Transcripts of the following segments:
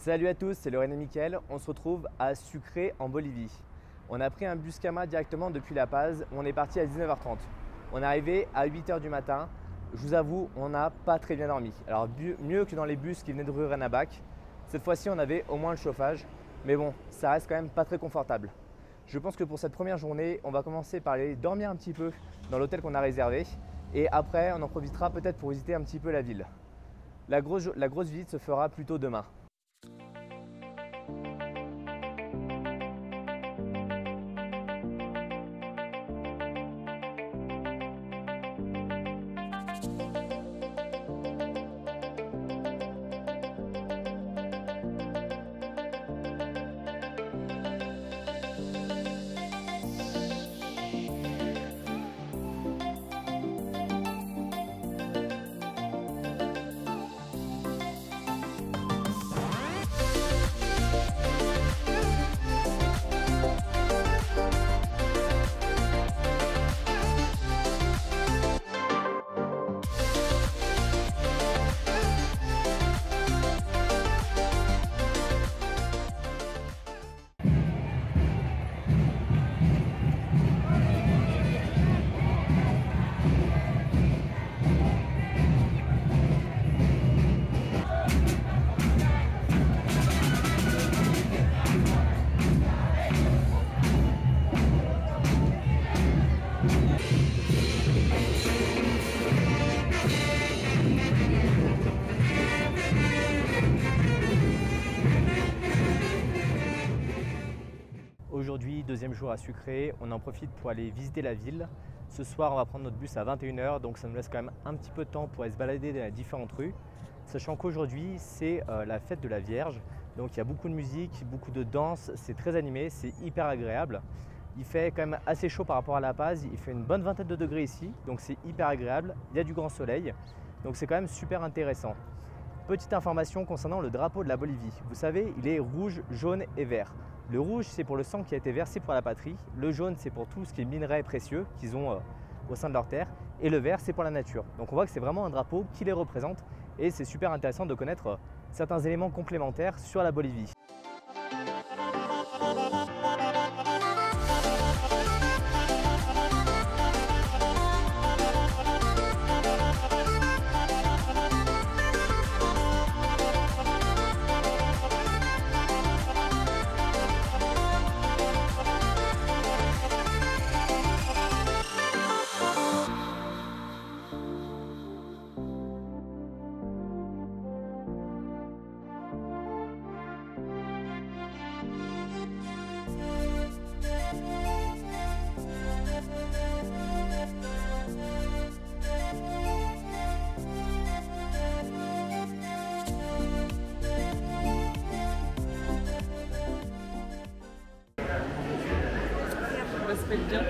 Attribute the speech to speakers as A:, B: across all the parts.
A: Salut à tous, c'est Lorraine et Mickaël. On se retrouve à Sucré en Bolivie. On a pris un bus Kama directement depuis La Paz. On est parti à 19h30. On est arrivé à 8h du matin. Je vous avoue, on n'a pas très bien dormi. Alors mieux que dans les bus qui venaient de Rurrenabaque. Cette fois-ci, on avait au moins le chauffage. Mais bon, ça reste quand même pas très confortable. Je pense que pour cette première journée, on va commencer par aller dormir un petit peu dans l'hôtel qu'on a réservé. Et après, on en profitera peut-être pour visiter un petit peu la ville. La grosse visite se fera plutôt demain. Aujourd'hui, deuxième jour à Sucré, on en profite pour aller visiter la ville. Ce soir, on va prendre notre bus à 21h, donc ça nous laisse quand même un petit peu de temps pour aller se balader dans les différentes rues. Sachant qu'aujourd'hui, c'est la fête de la Vierge, donc il y a beaucoup de musique, beaucoup de danse, c'est très animé, c'est hyper agréable. Il fait quand même assez chaud par rapport à La Paz, il fait une bonne vingtaine de degrés ici, donc c'est hyper agréable. Il y a du grand soleil, donc c'est quand même super intéressant. Petite information concernant le drapeau de la Bolivie. Vous savez, il est rouge, jaune et vert. Le rouge, c'est pour le sang qui a été versé pour la patrie. Le jaune, c'est pour tout ce qui est minerais précieux qu'ils ont au sein de leur terre. Et le vert, c'est pour la nature. Donc on voit que c'est vraiment un drapeau qui les représente. Et c'est super intéressant de connaître certains éléments complémentaires sur la Bolivie.
B: Ça se fait bien.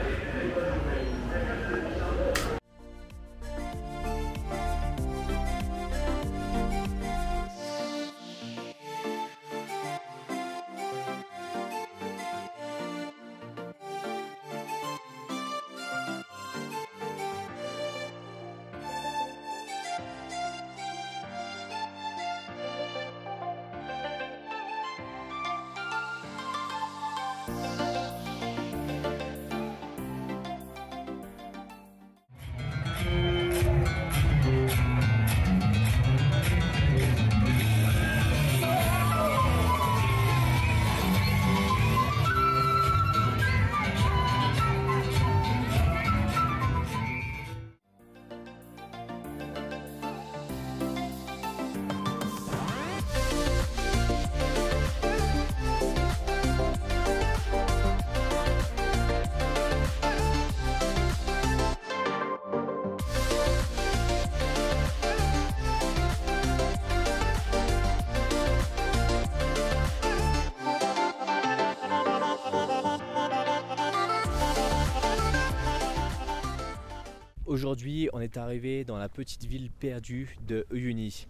A: Aujourd'hui, on est arrivé dans la petite ville perdue de Uyuni.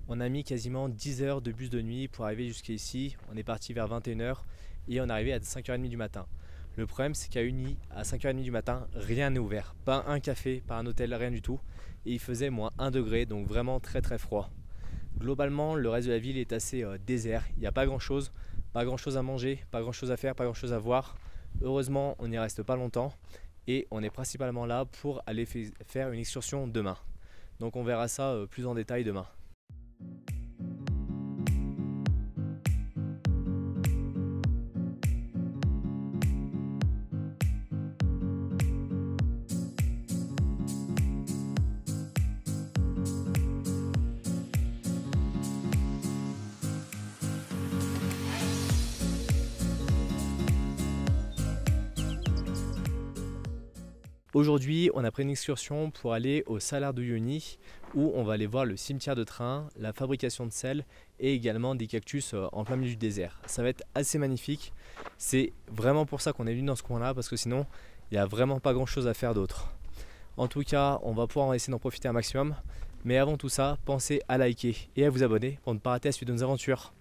A: On a mis quasiment 10 heures de bus de nuit pour arriver jusqu'ici. On est parti vers 21h et on est arrivé à 5h30 du matin. Le problème, c'est qu'à Uyuni, à 5h30 du matin, rien n'est ouvert. Pas un café, pas un hôtel, rien du tout. Et il faisait -1 degré, donc vraiment très très froid. Globalement, le reste de la ville est assez désert. Il n'y a pas grand-chose à manger, pas grand-chose à faire, pas grand-chose à voir. Heureusement, on n'y reste pas longtemps et on est principalement là pour aller faire une excursion demain. Donc on verra ça plus en détail demain. Aujourd'hui, on a pris une excursion pour aller au Salar de Uyuni où on va aller voir le cimetière de train, la fabrication de sel et également des cactus en plein milieu du désert. Ça va être assez magnifique. C'est vraiment pour ça qu'on est venu dans ce coin-là parce que sinon, il n'y a vraiment pas grand-chose à faire d'autre. En tout cas, on va pouvoir essayer d'en profiter un maximum. Mais avant tout ça, pensez à liker et à vous abonner pour ne pas rater la suite de nos aventures.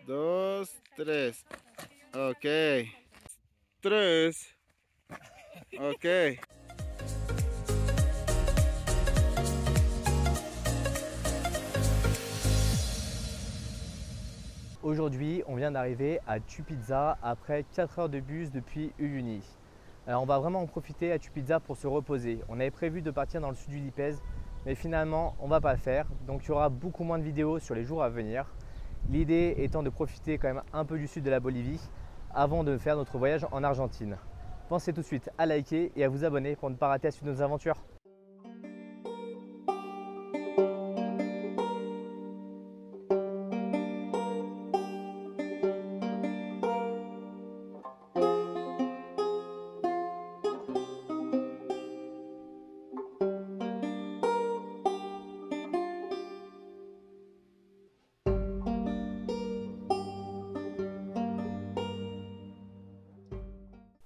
C: Dos, tres. Ok. Tres. Ok.
A: Aujourd'hui, on vient d'arriver à Tupizza après 4 heures de bus depuis Uyuni. Alors on va vraiment en profiter à Tupizza pour se reposer. On avait prévu de partir dans le sud du Lipèze, mais finalement on ne va pas le faire. Donc il y aura beaucoup moins de vidéos sur les jours à venir. L'idée étant de profiter quand même un peu du sud de la Bolivie avant de faire notre voyage en Argentine. Pensez tout de suite à liker et à vous abonner pour ne pas rater la suite de nos aventures.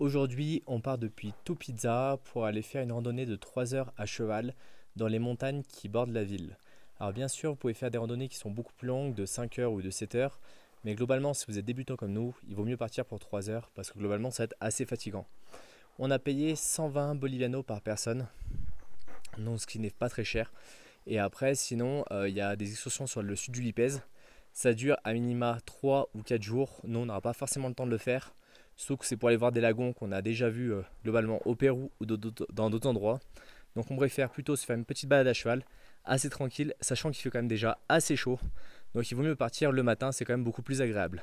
A: Aujourd'hui, on part depuis Tupiza pour aller faire une randonnée de 3 heures à cheval dans les montagnes qui bordent la ville. Alors bien sûr, vous pouvez faire des randonnées qui sont beaucoup plus longues, de 5 heures ou de 7 heures, mais globalement, si vous êtes débutant comme nous, il vaut mieux partir pour 3 heures parce que globalement, ça va être assez fatigant. On a payé 120 bolivianos par personne, donc ce qui n'est pas très cher. Et après, sinon, il y a des excursions sur le sud du Lipèze. Ça dure à minima 3 ou 4 jours. Nous, on n'aura pas forcément le temps de le faire. Sauf que c'est pour aller voir des lagons qu'on a déjà vus globalement au Pérou ou dans d'autres endroits. Donc on préfère plutôt se faire une petite balade à cheval, assez tranquille, sachant qu'il fait quand même déjà assez chaud. Donc il vaut mieux partir le matin, c'est quand même beaucoup plus agréable.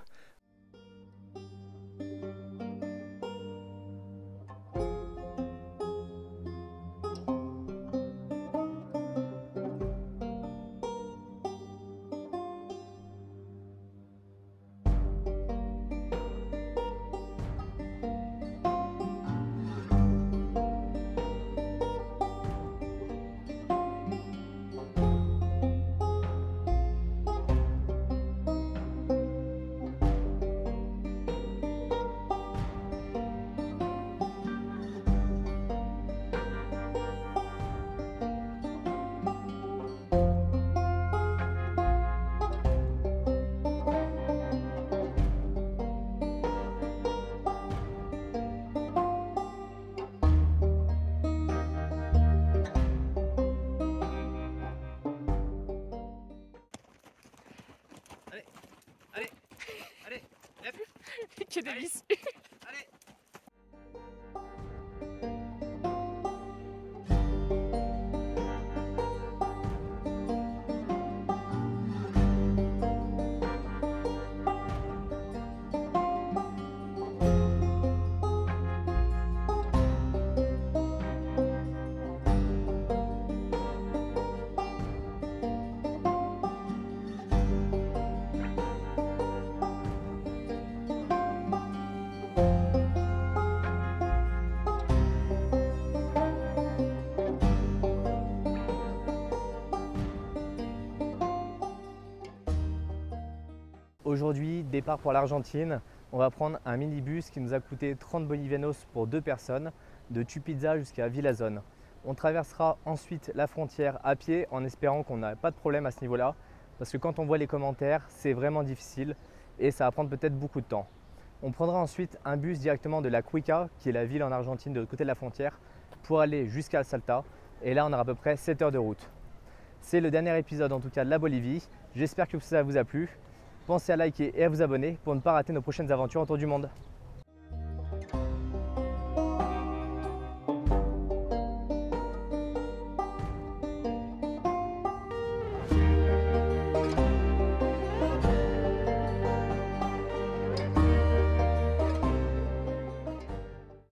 B: Que délice.
A: Aujourd'hui, départ pour l'Argentine. On va prendre un minibus qui nous a coûté 30 bolivianos pour 2 personnes, de Tupiza jusqu'à Villazón. On traversera ensuite la frontière à pied en espérant qu'on n'a pas de problème à ce niveau-là. Parce que quand on voit les commentaires, c'est vraiment difficile et ça va prendre peut-être beaucoup de temps. On prendra ensuite un bus directement de La Quica, qui est la ville en Argentine de l'autre côté de la frontière, pour aller jusqu'à Salta. Et là, on aura à peu près 7 heures de route. C'est le dernier épisode en tout cas de la Bolivie. J'espère que ça vous a plu. Pensez à liker et à vous abonner pour ne pas rater nos prochaines aventures autour du monde.